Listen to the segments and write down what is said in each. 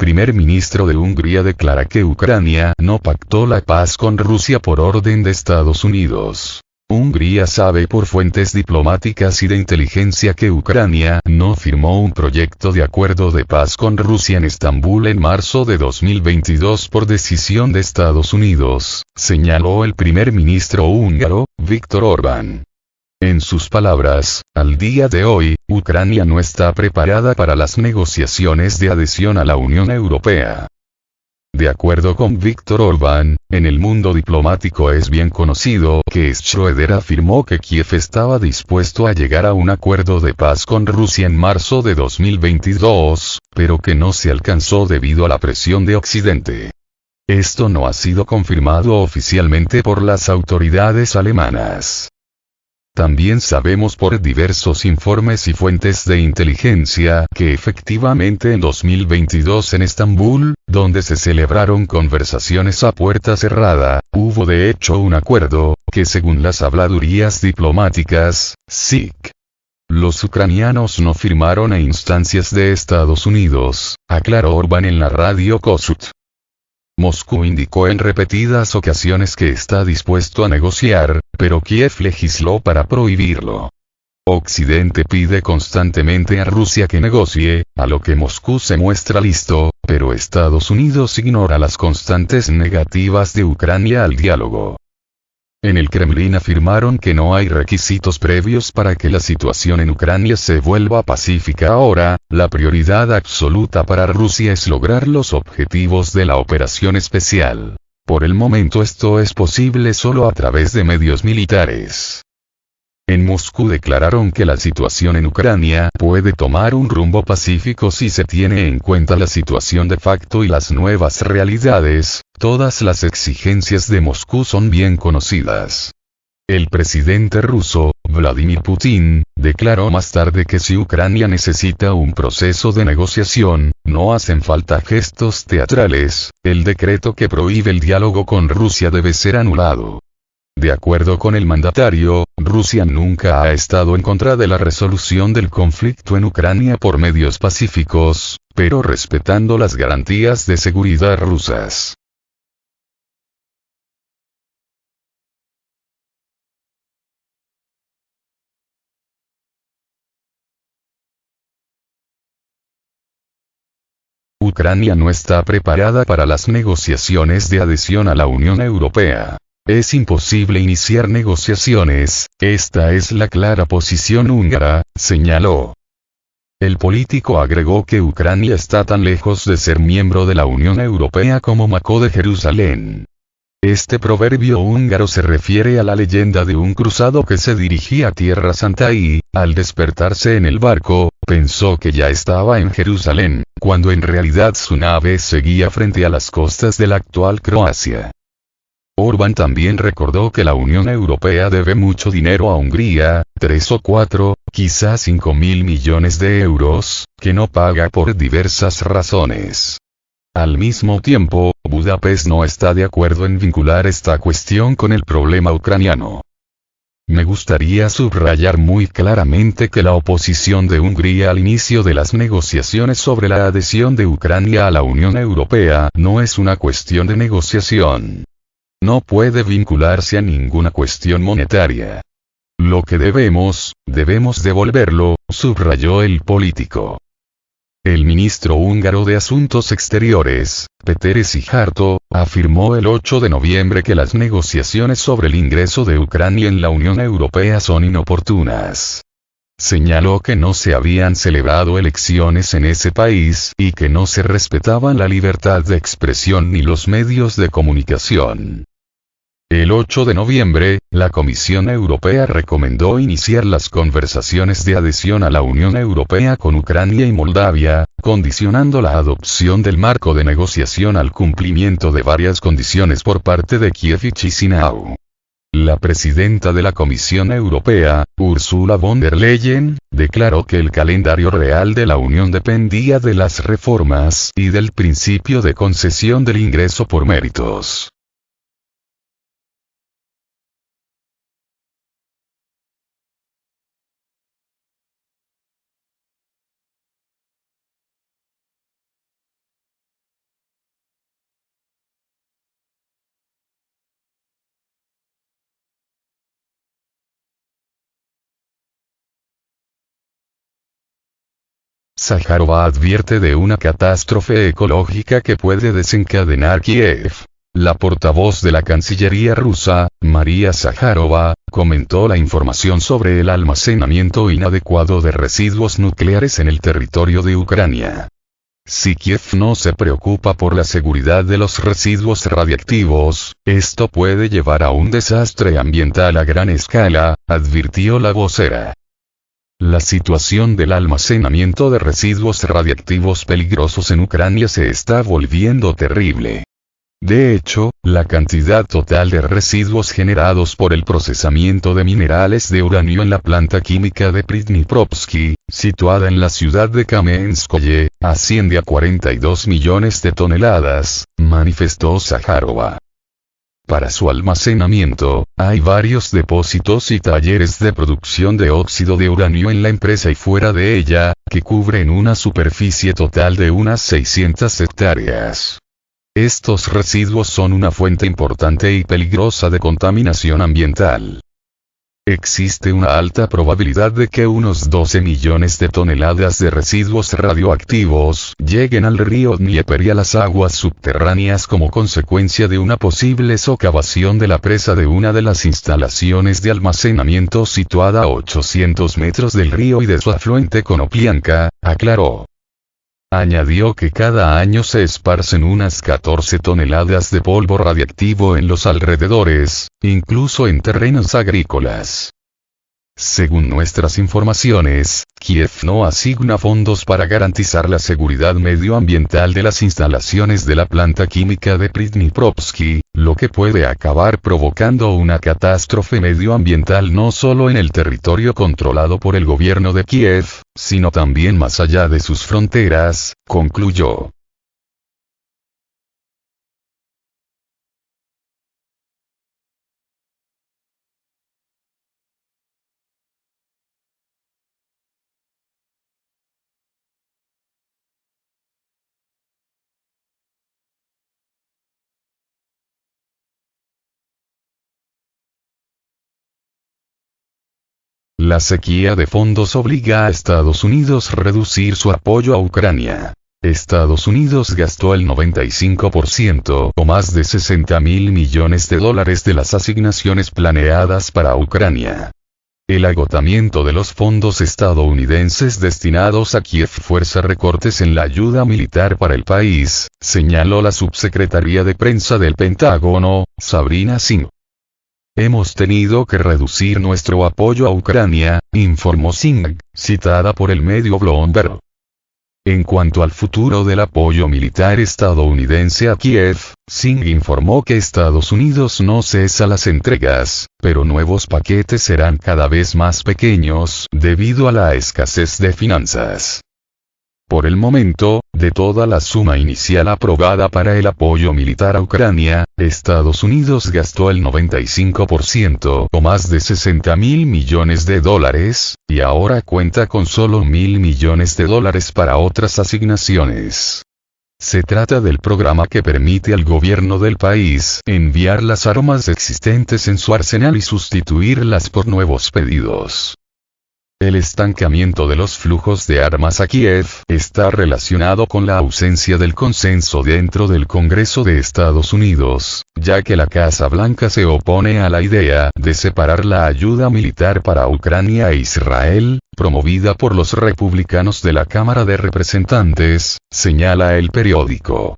primer ministro de Hungría declara que Ucrania no pactó la paz con Rusia por orden de Estados Unidos. Hungría sabe por fuentes diplomáticas y de inteligencia que Ucrania no firmó un proyecto de acuerdo de paz con Rusia en Estambul en marzo de 2022 por decisión de Estados Unidos, señaló el primer ministro húngaro, Viktor Orbán. En sus palabras, al día de hoy, Ucrania no está preparada para las negociaciones de adhesión a la Unión Europea. De acuerdo con Viktor Orbán, en el mundo diplomático es bien conocido que Schröder afirmó que Kiev estaba dispuesto a llegar a un acuerdo de paz con Rusia en marzo de 2022, pero que no se alcanzó debido a la presión de Occidente. Esto no ha sido confirmado oficialmente por las autoridades alemanas. También sabemos por diversos informes y fuentes de inteligencia que efectivamente en 2022 en Estambul, donde se celebraron conversaciones a puerta cerrada, hubo de hecho un acuerdo, que según las habladurías diplomáticas, SIC. Los ucranianos no firmaron a instancias de Estados Unidos, aclaró Orbán en la radio Kossuth. Moscú indicó en repetidas ocasiones que está dispuesto a negociar, pero Kiev legisló para prohibirlo. Occidente pide constantemente a Rusia que negocie, a lo que Moscú se muestra listo, pero Estados Unidos ignora las constantes negativas de Ucrania al diálogo. En el Kremlin afirmaron que no hay requisitos previos para que la situación en Ucrania se vuelva pacífica ahora, la prioridad absoluta para Rusia es lograr los objetivos de la operación especial. Por el momento esto es posible solo a través de medios militares. En Moscú declararon que la situación en Ucrania puede tomar un rumbo pacífico si se tiene en cuenta la situación de facto y las nuevas realidades. Todas las exigencias de Moscú son bien conocidas. El presidente ruso, Vladimir Putin, declaró más tarde que si Ucrania necesita un proceso de negociación, no hacen falta gestos teatrales, el decreto que prohíbe el diálogo con Rusia debe ser anulado. De acuerdo con el mandatario, Rusia nunca ha estado en contra de la resolución del conflicto en Ucrania por medios pacíficos, pero respetando las garantías de seguridad rusas. Ucrania no está preparada para las negociaciones de adhesión a la Unión Europea. Es imposible iniciar negociaciones, esta es la clara posición húngara, señaló. El político agregó que Ucrania está tan lejos de ser miembro de la Unión Europea como Maco de Jerusalén. Este proverbio húngaro se refiere a la leyenda de un cruzado que se dirigía a Tierra Santa y, al despertarse en el barco, pensó que ya estaba en Jerusalén, cuando en realidad su nave seguía frente a las costas de la actual Croacia. Orbán también recordó que la Unión Europea debe mucho dinero a Hungría, 3 o 4, quizás 5.000 millones de euros, que no paga por diversas razones. Al mismo tiempo, Budapest no está de acuerdo en vincular esta cuestión con el problema ucraniano. Me gustaría subrayar muy claramente que la oposición de Hungría al inicio de las negociaciones sobre la adhesión de Ucrania a la Unión Europea no es una cuestión de negociación. No puede vincularse a ninguna cuestión monetaria. Lo que debemos devolverlo, subrayó el político. El ministro húngaro de Asuntos Exteriores, Péter Szijjártó, afirmó el 8 de noviembre que las negociaciones sobre el ingreso de Ucrania en la Unión Europea son inoportunas. Señaló que no se habían celebrado elecciones en ese país y que no se respetaban la libertad de expresión ni los medios de comunicación. El 8 de noviembre, la Comisión Europea recomendó iniciar las conversaciones de adhesión a la Unión Europea con Ucrania y Moldavia, condicionando la adopción del marco de negociación al cumplimiento de varias condiciones por parte de Kiev y Chisinau. La presidenta de la Comisión Europea, Ursula von der Leyen, declaró que el calendario real de la Unión dependía de las reformas y del principio de concesión del ingreso por méritos. Zaharova advierte de una catástrofe ecológica que puede desencadenar Kiev. La portavoz de la Cancillería rusa, María Zaharova, comentó la información sobre el almacenamiento inadecuado de residuos nucleares en el territorio de Ucrania. Si Kiev no se preocupa por la seguridad de los residuos radiactivos, esto puede llevar a un desastre ambiental a gran escala, advirtió la vocera. La situación del almacenamiento de residuos radiactivos peligrosos en Ucrania se está volviendo terrible. De hecho, la cantidad total de residuos generados por el procesamiento de minerales de uranio en la planta química de Prydniprovsky, situada en la ciudad de Kamenskoye, asciende a 42 millones de toneladas, manifestó Zaharova. Para su almacenamiento, hay varios depósitos y talleres de producción de óxido de uranio en la empresa y fuera de ella, que cubren una superficie total de unas 600 hectáreas. Estos residuos son una fuente importante y peligrosa de contaminación ambiental. Existe una alta probabilidad de que unos 12 millones de toneladas de residuos radioactivos lleguen al río Dnieper y a las aguas subterráneas como consecuencia de una posible socavación de la presa de una de las instalaciones de almacenamiento situada a 800 metros del río y de su afluente Konoplianka, aclaró. Añadió que cada año se esparcen unas 14 toneladas de polvo radiactivo en los alrededores, incluso en terrenos agrícolas. Según nuestras informaciones, Kiev no asigna fondos para garantizar la seguridad medioambiental de las instalaciones de la planta química de Prydniprovsky, lo que puede acabar provocando una catástrofe medioambiental no solo en el territorio controlado por el gobierno de Kiev, sino también más allá de sus fronteras, concluyó. La sequía de fondos obliga a Estados Unidos a reducir su apoyo a Ucrania. Estados Unidos gastó el 95% o más de $60.000 millones de las asignaciones planeadas para Ucrania. El agotamiento de los fondos estadounidenses destinados a Kiev fuerza recortes en la ayuda militar para el país, señaló la subsecretaria de prensa del Pentágono, Sabrina Singh. Hemos tenido que reducir nuestro apoyo a Ucrania, informó Singh, citada por el medio Bloomberg. En cuanto al futuro del apoyo militar estadounidense a Kiev, Singh informó que Estados Unidos no cesa las entregas, pero nuevos paquetes serán cada vez más pequeños debido a la escasez de finanzas. Por el momento, de toda la suma inicial aprobada para el apoyo militar a Ucrania, Estados Unidos gastó el 95% o más de $60.000 millones, y ahora cuenta con solo $1.000 millones para otras asignaciones. Se trata del programa que permite al gobierno del país enviar las armas existentes en su arsenal y sustituirlas por nuevos pedidos. El estancamiento de los flujos de armas a Kiev está relacionado con la ausencia del consenso dentro del Congreso de Estados Unidos, ya que la Casa Blanca se opone a la idea de separar la ayuda militar para Ucrania e Israel, promovida por los republicanos de la Cámara de Representantes, señala el periódico.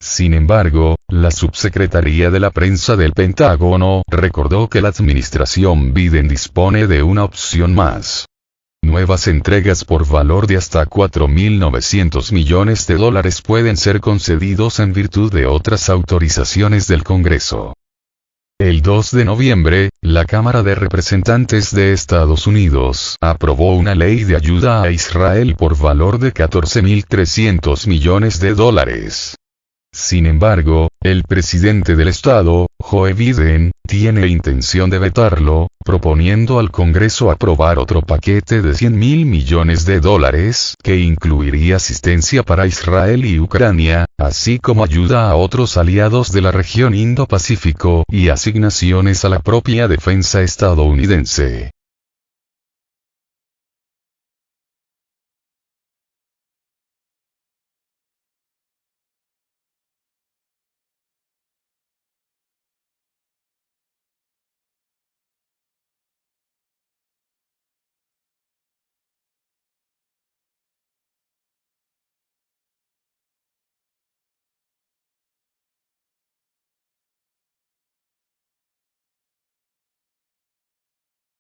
Sin embargo, la subsecretaría de la prensa del Pentágono recordó que la administración Biden dispone de una opción más. Nuevas entregas por valor de hasta $4.900 millones pueden ser concedidos en virtud de otras autorizaciones del Congreso. El 2 de noviembre, la Cámara de Representantes de Estados Unidos aprobó una ley de ayuda a Israel por valor de $14.300 millones. Sin embargo, el presidente del estado, Joe Biden, tiene intención de vetarlo, proponiendo al Congreso aprobar otro paquete de $100.000 millones que incluiría asistencia para Israel y Ucrania, así como ayuda a otros aliados de la región Indo-Pacífico y asignaciones a la propia defensa estadounidense.